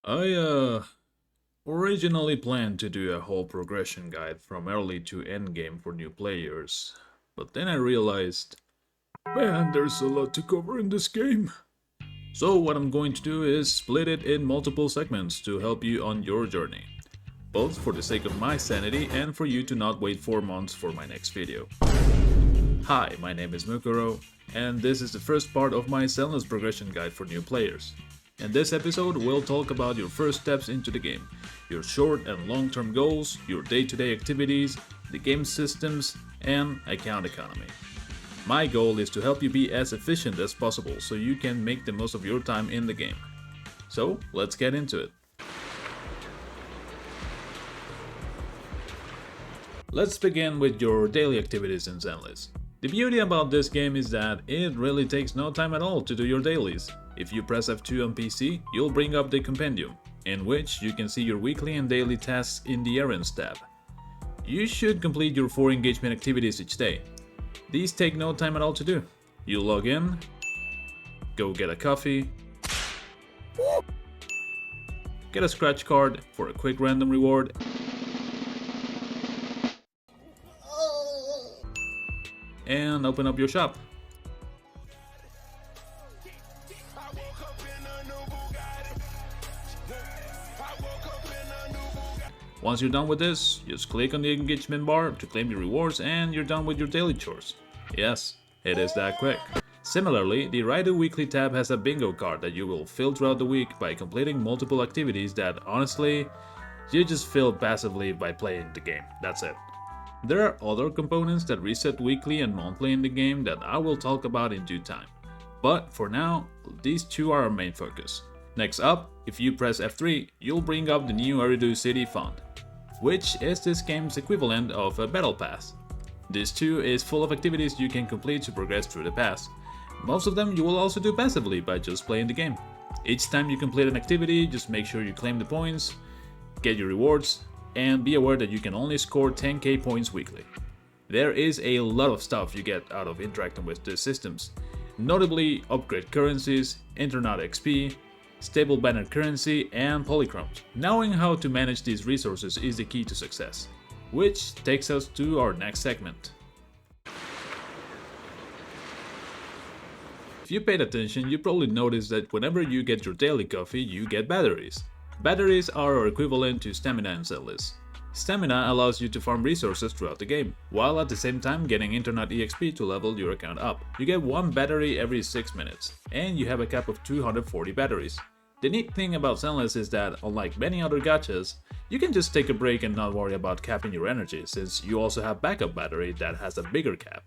I originally planned to do a whole progression guide from early to end game for new players, but then I realized, man, there's a lot to cover in this game. So what I'm going to do is split it in multiple segments to help you on your journey, both for the sake of my sanity and for you to not wait 4 months for my next video. Hi, my name is Mukuro, and this is the first part of my Zenless progression guide for new players. In this episode, we'll talk about your first steps into the game, your short and long-term goals, your day-to-day activities, the game systems, and account economy. My goal is to help you be as efficient as possible so you can make the most of your time in the game. So, let's get into it. Let's begin with your daily activities in Zenless. The beauty about this game is that it really takes no time at all to do your dailies. If you press F2 on PC, you'll bring up the compendium, in which you can see your weekly and daily tasks in the errands tab. You should complete your 4 engagement activities each day. These take no time at all to do. You log in, go get a coffee, get a scratch card for a quick random reward, and open up your shop. Once you're done with this, just click on the engagement bar to claim your rewards and you're done with your daily chores. Yes, it is that quick. Similarly, the Write a Weekly tab has a bingo card that you will fill throughout the week by completing multiple activities that, honestly, you just fill passively by playing the game. That's it. There are other components that reset weekly and monthly in the game that I will talk about in due time. But for now, these two are our main focus. Next up, if you press F3, you'll bring up the new Eridu City Fund, which is this game's equivalent of a battle pass. This too is full of activities you can complete to progress through the pass. Most of them you will also do passively by just playing the game. Each time you complete an activity, just make sure you claim the points, get your rewards, and be aware that you can only score 10k points weekly. There is a lot of stuff you get out of interacting with these systems, notably upgrade currencies, internet XP, stable banner currency, and polychromes. Knowing how to manage these resources is the key to success, which takes us to our next segment. If you paid attention, you probably noticed that whenever you get your daily coffee, you get batteries. Batteries are our equivalent to stamina in Zenless. Stamina allows you to farm resources throughout the game, while at the same time getting internet EXP to level your account up. You get 1 battery every 6 minutes, and you have a cap of 240 batteries. The neat thing about Zenless is that, unlike many other gachas, you can just take a break and not worry about capping your energy, since you also have backup battery that has a bigger cap.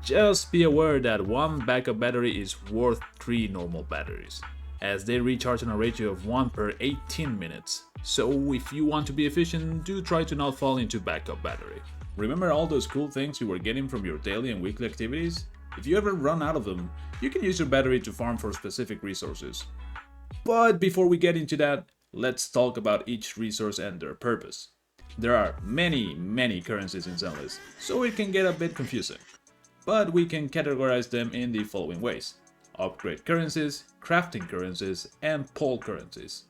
Just be aware that 1 backup battery is worth 3 normal batteries, as they recharge on a ratio of 1 per 18 minutes. So if you want to be efficient, do try to not fall into backup battery. Remember all those cool things you were getting from your daily and weekly activities? If you ever run out of them, you can use your battery to farm for specific resources. But before we get into that, let's talk about each resource and their purpose. There are many currencies in Zenless, so it can get a bit confusing. But we can categorize them in the following ways: upgrade currencies, crafting currencies, and poll currencies.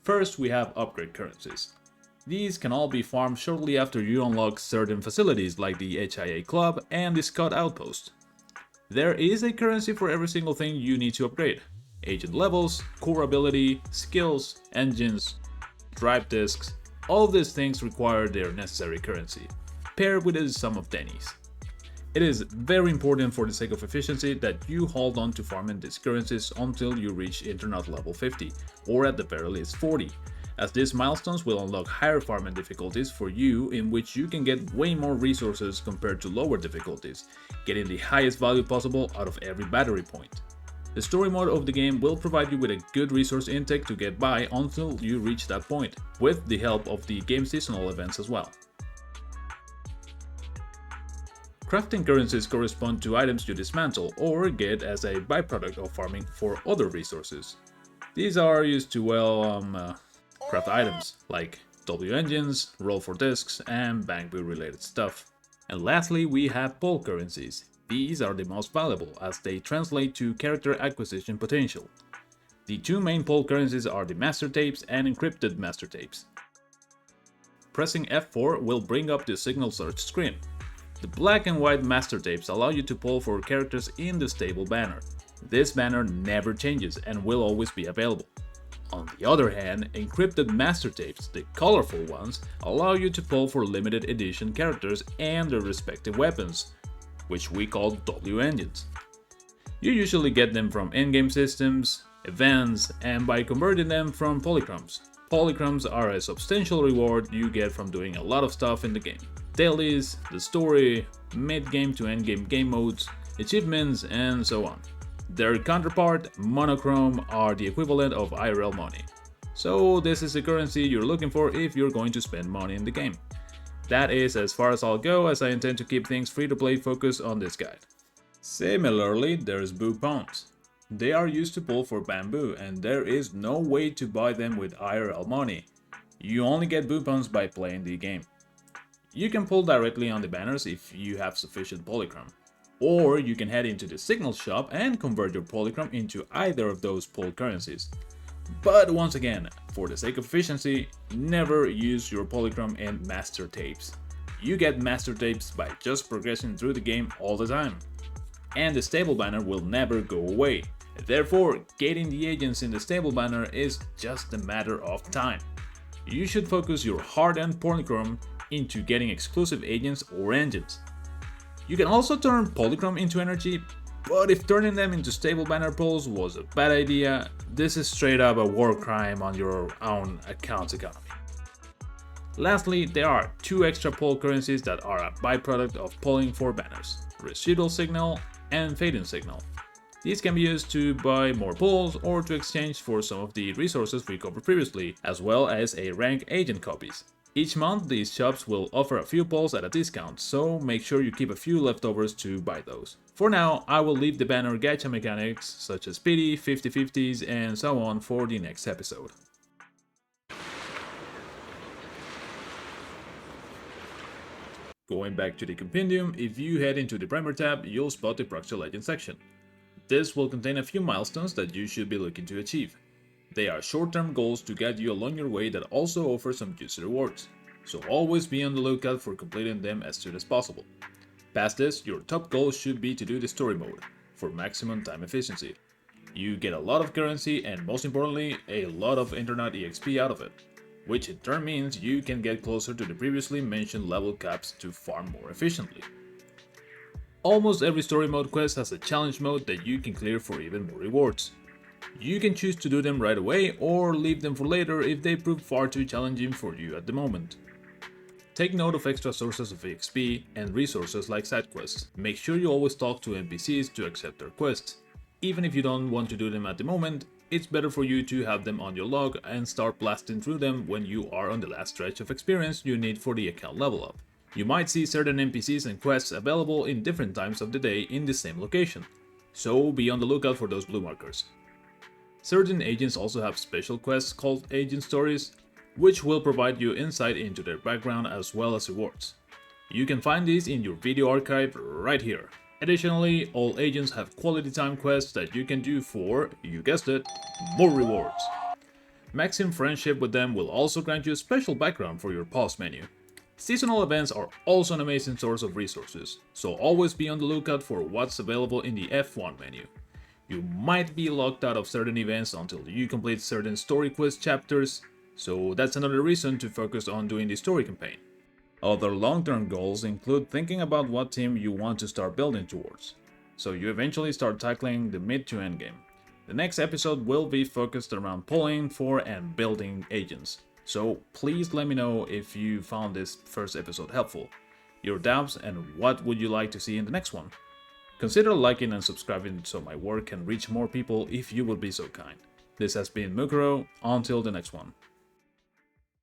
First, we have upgrade currencies. These can all be farmed shortly after you unlock certain facilities like the HIA Club and the Scout Outpost. There is a currency for every single thing you need to upgrade: agent levels, core ability, skills, engines, drive disks. All of these things require their necessary currency, paired with a sum of pennies. It is very important for the sake of efficiency that you hold on to farming these currencies until you reach internet level 50, or at the very least 40, as these milestones will unlock higher farming difficulties for you, in which you can get way more resources compared to lower difficulties, getting the highest value possible out of every battery point. The story mode of the game will provide you with a good resource intake to get by until you reach that point, with the help of the game seasonal events as well. Crafting currencies correspond to items you dismantle or get as a byproduct of farming for other resources. These are used to, craft items like W engines, roll for discs, and bank build related stuff. And lastly, we have poll currencies. These are the most valuable as they translate to character acquisition potential. The two main poll currencies are the master tapes and encrypted master tapes. Pressing F4 will bring up the signal search screen. The black and white master tapes allow you to poll for characters in the stable banner. This banner never changes and will always be available. On the other hand, encrypted master tapes, the colorful ones, allow you to poll for limited edition characters and their respective weapons, which we call W engines. You usually get them from in-game systems, events, and by converting them from polychromes. Polychromes are a substantial reward you get from doing a lot of stuff in the game. Dailies, the story, mid-game to end-game game modes, achievements, and so on. Their counterpart, monochrome, are the equivalent of IRL money. So this is the currency you're looking for if you're going to spend money in the game. That is as far as I'll go, as I intend to keep things free-to-play focused on this guide. Similarly, there's boo pawns. They are used to pull for bamboo, and there is no way to buy them with IRL money. You only get boo pawns by playing the game. You can pull directly on the banners if you have sufficient polychrome. Or you can head into the signal shop and convert your polychrome into either of those pull currencies. But once again, for the sake of efficiency, never use your polychrome in master tapes. You get master tapes by just progressing through the game all the time. And the stable banner will never go away. Therefore, getting the agents in the stable banner is just a matter of time. You should focus your hard-earned polychrome into getting exclusive agents or engines. You can also turn polychrome into energy, but if turning them into stable banner pulls was a bad idea, this is straight up a war crime on your own account's economy. Lastly, there are two extra pull currencies that are a byproduct of pulling for banners: residual signal and fade-in signal. These can be used to buy more pulls or to exchange for some of the resources we covered previously, as well as a rank agent copies. Each month, these shops will offer a few pulls at a discount, so make sure you keep a few leftovers to buy those. For now, I will leave the banner gacha mechanics, such as pity, 50/50s, and so on for the next episode. Going back to the compendium, if you head into the primer tab, you'll spot the Proxy Legend section. This will contain a few milestones that you should be looking to achieve. They are short-term goals to guide you along your way that also offer some juicy rewards, so always be on the lookout for completing them as soon as possible. Past this, your top goal should be to do the story mode, for maximum time efficiency. You get a lot of currency and, most importantly, a lot of internet EXP out of it, which in turn means you can get closer to the previously mentioned level caps to farm more efficiently. Almost every story mode quest has a challenge mode that you can clear for even more rewards. You can choose to do them right away or leave them for later if they prove far too challenging for you at the moment. Take note of extra sources of EXP and resources like side quests. Make sure you always talk to NPCs to accept their quests. Even if you don't want to do them at the moment, it's better for you to have them on your log and start blasting through them when you are on the last stretch of experience you need for the account level up. You might see certain NPCs and quests available in different times of the day in the same location, so be on the lookout for those blue markers. Certain agents also have special quests called Agent Stories, which will provide you insight into their background as well as rewards. You can find these in your video archive right here. Additionally, all agents have quality time quests that you can do for, you guessed it, more rewards. Maxing friendship with them will also grant you a special background for your pause menu. Seasonal events are also an amazing source of resources, so always be on the lookout for what's available in the F1 menu. You might be locked out of certain events until you complete certain story quest chapters, so that's another reason to focus on doing the story campaign. Other long-term goals include thinking about what team you want to start building towards, so you eventually start tackling the mid to end game. The next episode will be focused around pulling for and building agents, so please let me know if you found this first episode helpful, your doubts, and what would you like to see in the next one. Consider liking and subscribing so my work can reach more people if you would be so kind. This has been Mukuro, until the next one.